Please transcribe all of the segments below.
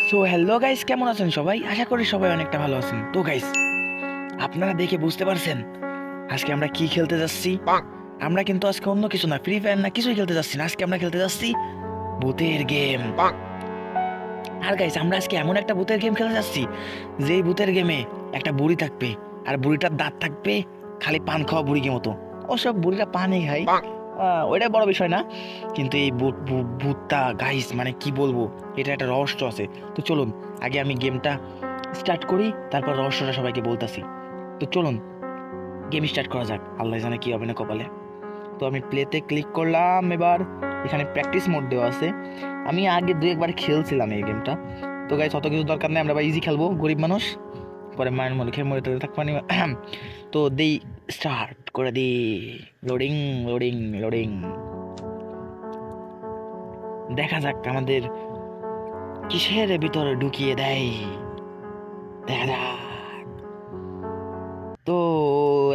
So hello guys, কেমন আছেন সবাই? আশা করি সবাই অনেকটা ভালো আছেন। তো গাইস, আপনারা দেখে বুঝতে পারছেন আজকে আমরা কি খেলতে যাচ্ছি। আমরা কিন্তু আজকে অন্য কিছু না, ফ্রি ফায়ার না, কিছুই খেলতে যাচ্ছি না। আজকে আমরা খেলতে যাচ্ছি ভূতের গেম। আর গাইস, আমরা আজকে এমন একটা ভূতের গেম খেলতে যাচ্ছি যেই ভূতের গেমে একটা বুড়ি থাকবে, আর বুড়িটার দাঁত থাকবে খালি পান খাওয়া বুড়িকে মতো। ওসব বুড়িটা পানই খায়, ওইটা বড় বিষয় না, কিন্তু এই ভূতটা গাইস মানে কি বলবো, এটা একটা রহস্য আছে। তো চলুন আগে আমি গেমটা স্টার্ট করি, তারপর রহস্যটা সবাইকে বলতাছি। তো চলুন গেম স্টার্ট করা যাক, আল্লাহ জানে কি হবে না কপালে। তো আমি প্লেতে ক্লিক করলাম। এবার এখানে প্র্যাকটিস মোড দেওয়া আছে। আমি আগে দু একবার খেলছিলাম এই গেমটা। তো গাইস অত কিছু দরকার নেই, আমরা ইজি খেলবো, গরিব মানুষ, পরে মায়ের মনে খেয়ে মরে থাকবানি। তো দেই স্টার্ট করে দিই। লোডিং লোডিং লোডিং, দেখা যাক আমাদের কিসের ভিতরে ঢুকিয়ে দেয়, দেখা যাক। তো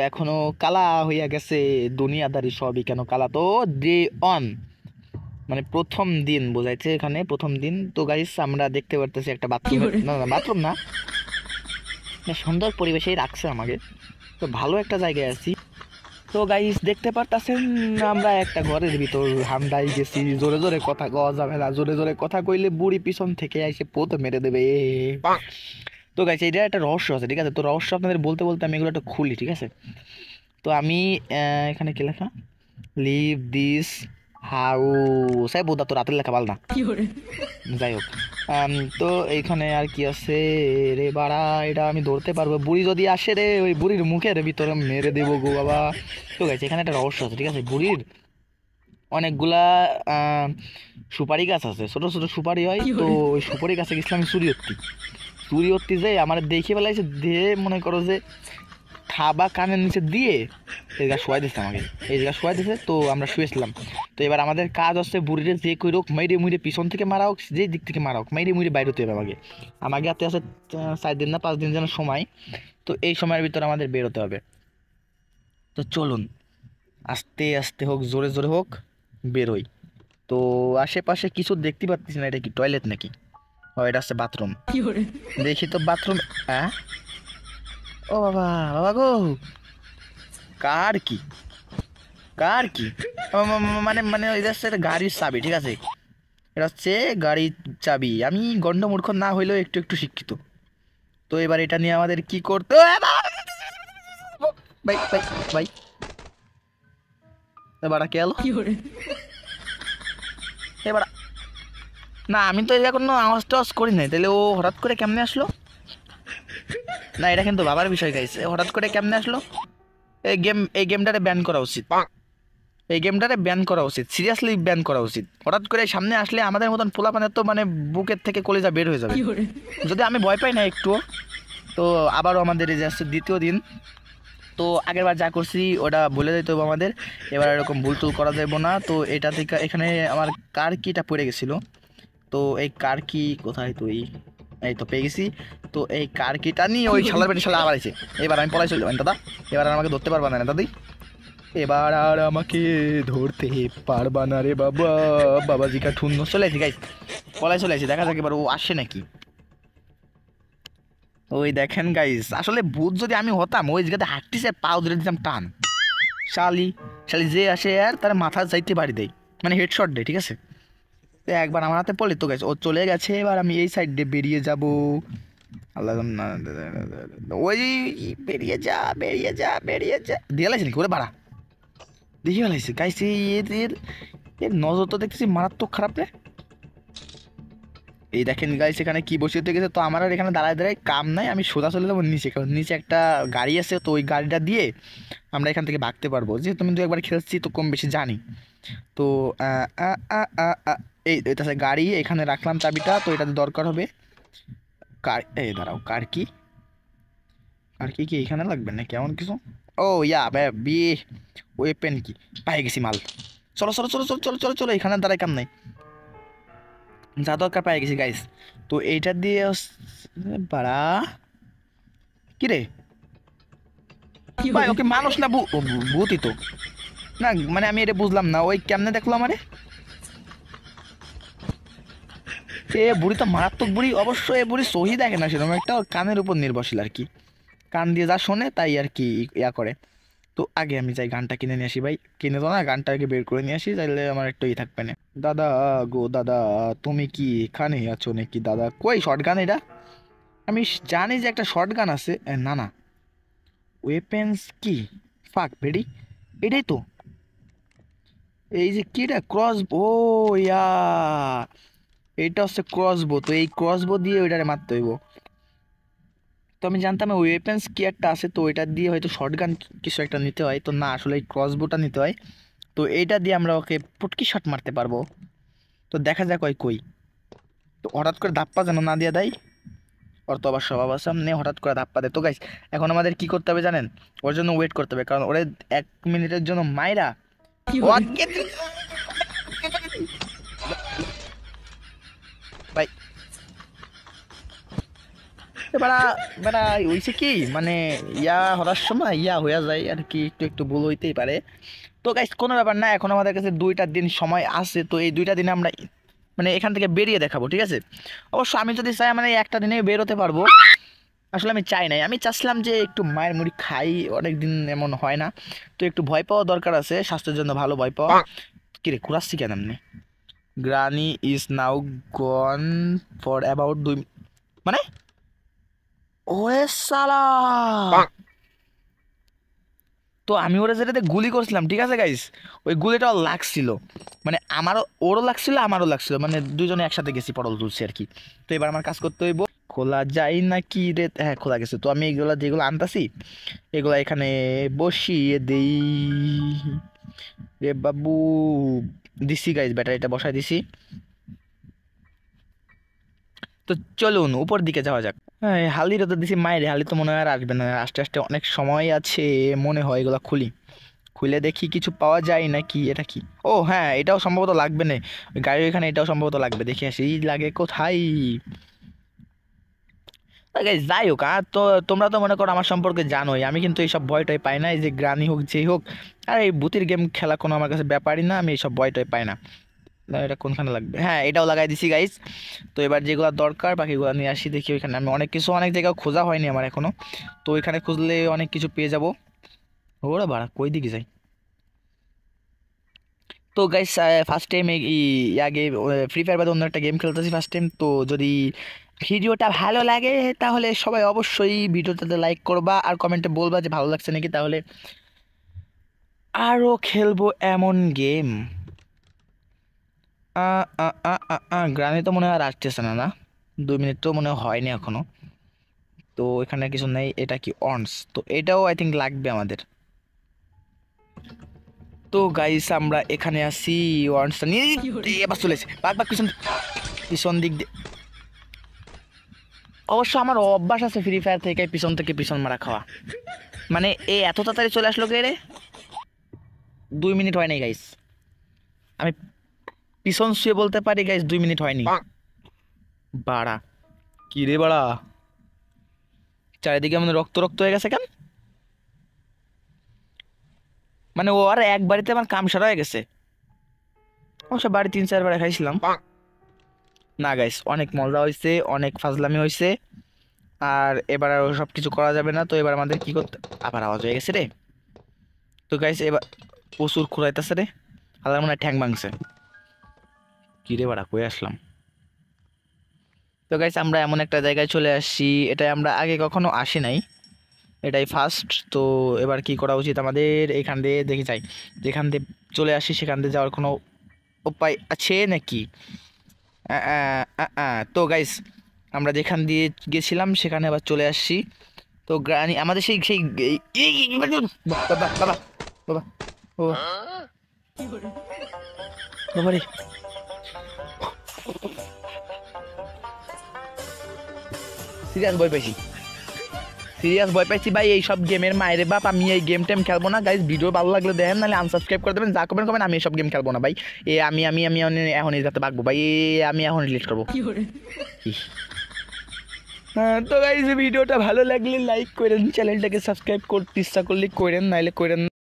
এখনো কালা হইয়া গেছে দুনিয়াদারি সবই, কেন কালা? তো ডে অন মানে প্রথম দিন বোঝাইছে এখানে, প্রথম দিন। তো গাইস আমরা দেখতে পারতেছি একটা বাথরুম, না না বাথরুম না, সুন্দর পরিবেশেই রাখছে আমাকে, তো ভালো একটা জায়গায় আছি। তো গাইস দেখতে পারতাছেন আমরা একটা ঘরের ভিতর হামদাই গেছি। জোরে জোরে কথা কওয়া যাবে না, জোরে জোরে কথা কইলে বুড়ি পিছন থেকে এসে পোত মেরে দেবে। তো গাইস এটা একটা রহস্য আছে, ঠিক আছে? তো রহস্য আপনাদের বলতে বলতে আমি এগুলো একটা খুলি, ঠিক আছে? তো আমি এখানে কি লেখা, লিভ দিস হাউস, বোধা তো রাতের লেখা বাল না, যাই হোক। তো এইখানে আর কি আছে রে বাড়া, এটা আমি ধরতে পারবো? বুড়ি যদি আসে রে, ওই বুড়ির মুখের ভিতরে মেরে দেবো গো বাবা। তো গেছে এখানে একটা রহস্য আছে, ঠিক আছে? বুড়ির অনেকগুলা সুপারি গাছ আছে, ছোট ছোট সুপারি হয়। তো ওই সুপারি গাছে গেছিলাম আমি চুরি করতে যে আমার দেখে বেলাইছে, দিয়ে মনে করো যে খাবা কানের নিচে দিয়ে এই জায়গা শোয়াই দিচ্ছে আমাকে, এই জায়গা শোয়াই দিচ্ছে। তো আমরা শুয়েছিলাম। তো এবার আমাদের কাজ হচ্ছে বুড়িরে যে কই রোক মাইরে মুইরে পিছন থেকে মারা হোক, যেই দিক থেকে মারা হোক, মাইরে মুইরে বাইরে হতে হবে আমাকে। আমাকে হাতে আছে 4 দিন না 5 দিন যেন সময়। তো এই সময়ের ভিতরে আমাদের বের হতে হবে। তো চলুন আস্তে আস্তে হোক, জোরে জোরে হোক, বেরোই। তো আশেপাশে কিছু দেখতে পাচ্ছি না, এটা কি টয়লেট নাকি? ও এটা হচ্ছে বাথরুম, দেখি তো বাথরুম। হ্যাঁ, ও বাবা, বাবা গো, কার কি, কার কি? মানে মানে এটা হচ্ছে একটা গাড়ির চাবি, ঠিক আছে? এটা হচ্ছে গাড়ির চাবি। আমি গন্ডমূর্খ না হইলেও একটু একটু শিক্ষিত। তো এবার এটা নিয়ে আমাদের কি করতে, ভাই ভাই ভাই, এবার কে এলো? এবার না, আমি তো এটা কোনো আওয়াজ টাওয়াজ করি নাই, তাহলে ও হঠাৎ করে কেমনে আসলো? না এটা কিন্তু বাবার বিষয় গাইছে, হঠাৎ করে কেমনে আসলো? এই গেমটারে ব্যান করা উচিত, এই গেমটারে ব্যান করা উচিত, সিরিয়াসলি ব্যান করা উচিত। হঠাৎ করে সামনে আসলে আমাদের মতন পোলাপানের তো মানে বুকের থেকে কলেজা বের হয়ে যাবে। যদি আমি ভয় পাই না একটুও। তো আবারও আমাদের এই যে আসছে দ্বিতীয় দিন। তো আগের বার যা করছি ওটা বলে দিতে হবে আমাদের, এবার এরকম ভুল টুল করা যাবে না। তো এটা থেকে এখানে আমার কার কিটা পড়ে গেছিলো। তো এই কার কি কোথায় তুই? এই তো পেয়ে গেছি। তো এই কার কিটা নিয়ে ওই শালার বেটি শালা আবার আছে। এবার আমি পলাই চলে যাবেন দাদা, এবার আর আমাকে ধরতে পারবা না দাদি, এবার আর আমাকে ধরতে পারবা না রে বাবা। বাবাজিকা ঠুন্ন, চলে আসি গাইস, পলাই চলে আসি, দেখা যাক এবার ও আসে নাকি। ওই দেখেন গাইস, আসলে ভূত যদি আমি হতাম ওই জায়গাতে হাঁটতেছে, পাও ধরে দিতাম টান, শালি শালি যে আসে আর তার মাথা যাইতে বাড়ি দেয়, মানে হেডশট দেয়, ঠিক আছে? তো একবার আমার হাতে পড়লে তো গেছে, ও চলে গেছে। এবার আমি এই সাইড দিয়ে বেরিয়ে যাব। আল্লাহ ওই বেরিয়ে যা বেরিয়ে যা বেরিয়ে যা, দিয়ে লাইছি নাকি ওরে বাড়া, দেখি ফেলাইছি গাইস। এর এর এর নজর তো দেখতেছি মারাত্মক খারাপ রে। এই দেখেন গাইস এখানে কি বসিয়ে গেছে। তো আমার আর এখানে দাঁড়ায় দাঁড়ায় কাম নাই, আমি সোজা চলে যাবো নিচে, কারণ নিচে একটা গাড়ি আছে। তো ওই গাড়িটা দিয়ে আমরা এখান থেকে ভাগতে পারবো, যেহেতু আমি 2 একবার খেলছি তো কম বেশি জানি। তো এই এটা গাড়ি, এখানে রাখলাম চাবিটা। তো এটাতে দরকার হবে কার, এই দাঁড়াও, কার কি, আর কি কি এখানে লাগবে না কেমন কিছু? ও ইয়া বি ওয়েপেন কি, পাই গেছি মাল। চলো চলো চলো চলো চলো চলো চলো, এখানে দাঁড়ায় কাম নাই, যা দরকার পাই গেছি গাইস। তো এইটা দিয়ে বাড়া কি রে ভাই, ওকে মানুষ না ভূতই তো না, মানে আমি এটা বুঝলাম না, ওই কেমনে দেখলো আমারে? এ বুড়ি তো মারাত্মক বুড়ি, অবশ্য এ বুড়ি সহি দেখে না সেরকম একটা, ওর কানের উপর নির্ভরশীল আর কি, কান দিয়ে যা শোনে তাই আর কি ইয়া করে। তো আগে আমি যাই গানটা কিনে নিয়ে আসি ভাই, কিনে তো না, গানটা আগে বের করে নিয়ে আসি, তাহলে আমার একটু ই থাকবে না। দাদা গো দাদা, তুমি কি এখানে আছো নাকি দাদা? কই শর্ট গান এটা? আমি জানি যে একটা শর্ট গান আছে, না না, ওয়েপেন্স কি, ফাক ভেডি, এটাই তো, এই যে কিটা ক্রস, ও ইয়া, এটা হচ্ছে ক্রসবো, তো এই ক্রসবো দিয়ে ওইটারে মারতে হইব। তো আমি জানতাম ওয়েপেন্স কি একটা আছে, তো ওইটা দিয়ে হয়তো শর্টগান কিছু একটা নিতে হয়, তো না আসলে এই ক্রসবোটা নিতে হয়। তো এইটা দিয়ে আমরা ওকে পুটকি শট মারতে পারবো। তো দেখা যাক ওই কই, তো হঠাৎ করে ধাপ্পা যেন না দিয়ে দেয়, ওর তো আবার স্বভাব আছে সামনে হঠাৎ করে ধাপ্পা দেয়। তো গাইস এখন আমাদের কি করতে হবে জানেন? ওর জন্য ওয়েট করতে হবে, কারণ ওরে 1 মিনিটের জন্য মাইরা ও ভাই বেড়া বেড়া হইছে কি মানে, ইয়া হওয়ার সময় ইয়া হইয়া যায় আর কি, একটু একটু ভুল হইতেই পারে। তো গাইস কোনো ব্যাপার না, এখন আমাদের কাছে 2টা দিন সময় আছে, তো এই 2টা দিনে আমরা মানে এখান থেকে বেরিয়ে দেখাবো, ঠিক আছে? অবশ্য আমি যদি চাই মানে একটা দিনে বেরোতে পারবো, আসলে আমি চাই নাই, আমি চাচ্ছিলাম যে একটু মায়ের মুড়ি খাই, অনেক দিন এমন হয় না, তো একটু ভয় পাওয়া দরকার আছে, স্বাস্থ্যের জন্য ভালো ভয় পাওয়া। কিরে কুরাচ্ছি কেন এমনি? Granny is now gone for about 2 মানে, ওরে সালা, তো আমি ওরা যেটাতে গুলি করছিলাম ঠিক আছে গাইস, ওই গুলিটা ওর লাগছিল, মানে আমারও ওরও লাগছিল আমারও লাগছিল, মানে দুজনে একসাথে গেছি পটল তুলছি আর কি। তো এবার আমার কাজ করতে হইব, খোলা যায় না কি রে, হ্যাঁ খোলা গেছে। তো আমি এগুলো যেগুলো আনতাছি এগুলো এখানে বসিয়ে দেই রে বাবু, দিছি গাইস, ব্যাটারিটা বসাই দিছি। তো চলুন উপর দিকে যাওয়া যাক। হ্যাঁ হালিটা তো দিছি মায়ের, হালি তো মনে হয় আর আসবে না, আস্তে আস্তে অনেক সময় আছে মনে হয়, এগুলো খুলি, খুলে দেখি কিছু পাওয়া যায় নাকি। এটা কি? ও হ্যাঁ এটাও সম্ভবত লাগবে না, ওই গাড়ির এখানে এটাও সম্ভবত লাগবে, দেখি আসি লাগে কোথায়। গাইস যাই হোক, আর তো তোমরা তো মনে করো আমার সম্পর্কে জানোই, আমি কিন্তু এইসব ভয়টাই পাই না, এই যে গ্রানি হোক যেই হোক, আর এই ভূতের গেম খেলা কোনো আমার কাছে ব্যাপারই না, আমি এইসব ভয়টাই পাই না। না, এটা কোনখানে লাগবে? হ্যাঁ এটাও লাগাই দিছি গাইস। তো এবার যেগুলো দরকার বাকিগুলো নিয়ে আসি, দেখি ওইখানে আমি অনেক কিছু অনেক জায়গায় খোঁজা হয়নি আমার এখনো, তো ওইখানে খুঁজলে অনেক কিছু পেয়ে যাব। ওরা বাড়া কই দিকে যাই? তো গাইস ফার্স্ট টাইম এই আগে ফ্রি ফায়ার বাদে অন্য একটা গেম খেলতেছি ফার্স্ট টাইম, তো যদি ভিডিওটা ভালো লাগে তাহলে সবাই অবশ্যই ভিডিওটাতে লাইক করবা আর কমেন্টে বলবা যে ভালো লাগছে নাকি, তাহলে আরও খেলবো এমন গেম। গ্রামে তো মনে হয় আর আসতেছে না, না 2 মিনিট তো মনে হয়নি এখনো। তো এখানে কিছু নেই, এটা কি অনস? তো এটাও আই থিঙ্ক লাগবে আমাদের। তো গাইস আমরা এখানে আসি, ওয়ান্সটা নিয়ে এবার চলেছে বাক বাক পিছন পিছন দিক দিয়ে। অবশ্য আমার অভ্যাস আছে ফ্রি ফায়ার থেকে পিছন মারা খাওয়া, মানে এ এত তাড়াতাড়ি চলে আসলো কে রে? 2 মিনিট হয় নাই গাইস, আমি পিছন শুয়ে বলতে পারি গাইস 2 মিনিট হয়নি। বাড়া কি রে বাড়া, চারিদিকে আমাদের রক্ত রক্ত হয়ে গেছে কেন? মানে ও আর এক বাড়িতে আমার কাম সারা হয়ে গেছে, অবশ্য বাড়ি 3-4 বার খাইছিলাম। না গাইস অনেক মজা হয়েছে, অনেক ফাজলামি হয়েছে, আর এবার আর সব কিছু করা যাবে না, তো এবার আমাদের কি করতে, আবার আওয়াজ হয়ে গেছে রে। তো গাইস এবার প্রচুর খুঁড়াইতেছে রে, আল্লাহ মনে হয় ঠ্যাং ভাঙছে। কি রে বাড়া কই আসলাম? তো গাইস আমরা এমন একটা জায়গায় চলে আসছি, এটাই আমরা আগে কখনো আসি নাই, এটাই ফার্স্ট। তো এবার কি করা উচিত আমাদের? এখান দিয়ে দেখি যাই, যেখান দিয়ে চলে আসি সেখান দিয়ে যাওয়ার কোনো উপায় আছে নাকি? তো গাইস আমরা যেখান দিয়ে গেছিলাম সেখানে আবার চলে আসছি। তো গ্রানি আমাদের সেই সেই বাবা বাবা বাবা বাবা বাবা রে, সিরিয়াস ভয় পাইছি, সিরিয়াস ভয় পাইছি ভাই এই সব গেমের মায়ের বাপ, আমি এই গেম টেম খেলবো না গাইস। ভিডিও ভালো লাগলে দেখেন, নাহলে আনসাবস্ক্রাইব করে দেবেন, যা করবেন করবেন, আমি এইসব গেম খেলবো না ভাই। আমি এখন এই যাতে ভাগবো ভাই, আমি এখন ডিলিট করবো। হ্যাঁ তো গাইস ভিডিওটা ভালো লাগলে লাইক করেন, চ্যানেলটাকে সাবস্ক্রাইব করতে ইচ্ছা করলে করেন, নাইলে করেন।